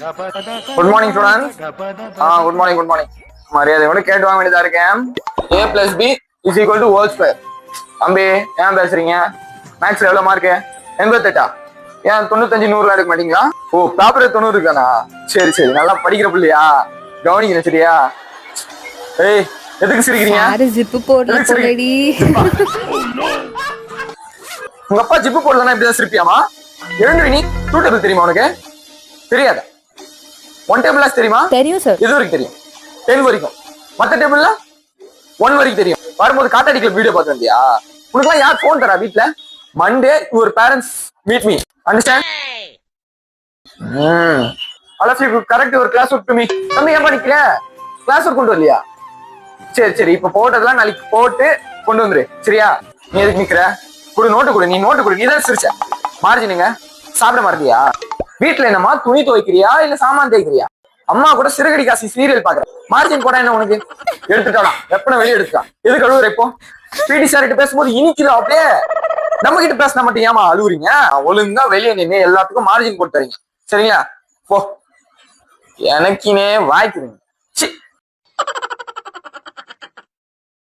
Good morning students. Good morning good morning. மரியாதை கூட கேட்டு வாங்க வேண்டியதா இருக்கேன். a plus b is equal to whole square. தம்பி ஏன் பேசுறீங்க? மேக்ஸ்ல எவ்வளவு மார்க்கு? 88. ஏன் 95 100 எடுக்க மாட்டீங்களா? ஓ பேப்பர் 90 இருக்கானா? சரி சரி, நல்லா படிக்கிற பிள்ளையா? கவனிக்கிறேன் சரியா? ஏய் எதுக்கு சிரிக்கிறீங்க? ஜிப்பு போடல போலடி. உங்க அப்பா ஜிப்பு போடலன்னா இப்படிதான் சிரிப்பியாமா? எழுந்து நீ. 2 டேபிள் தெரியுமா உனக்கு? தெரியாத? 1 டேபிள் தெரியுமா? தெரியும் சார். எது வரைக்கும் தெரியும்? 10 வரைக்கும். மத்த டேபிள்ல 1 வரைக்கும் தெரியும். வரும்போது காத்தாடிக்கல வீடியோ பார்த்து வந்தியா? உனக்குலாம் யார் போன் தரா வீட்ல? Monday your parents meet me. Understand? all of you correct your class work to me. தம்பி ஏன் படிக்கிற? கிளாஸ் ஒர்க் கொண்டு வரலையா? சரி சரி, இப்ப போட்டதெல்லாம் நாளைக்கு போட்டு கொண்டு வந்துரு சரியா? நீ எதுக்கு நிக்கிற? குடு நோட்டு குடு. நீ நோட்டு குடு. நீ தான் சிரிச்ச. மார்ஜினுங்க சாப்பிட மாட்டியா? வீட்டுல என்னமா துணி துவைக்கிறியா இல்ல சாமான் தேய்க்கிறியா? அம்மா கூட சிறுகடி காசி சீரியல் பாக்குற. மார்ஜின் போட என்ன உனக்கு? எடுத்துட்டாலாம் எப்பன வெளியே எடுத்துட்டான். எது கழுவுற? இப்போ பிடி சார் கிட்ட பேசும்போது இனிக்குதா அப்படியே? நம்ம கிட்ட பேசினா மட்டும் ஏமா அழுவுறீங்க? ஒழுங்கா வெளியே நின்று எல்லாத்துக்கும் மார்ஜின் போட்டு தரீங்க சரிங்களா? போ எனக்கினே வாய்க்குறீங்க.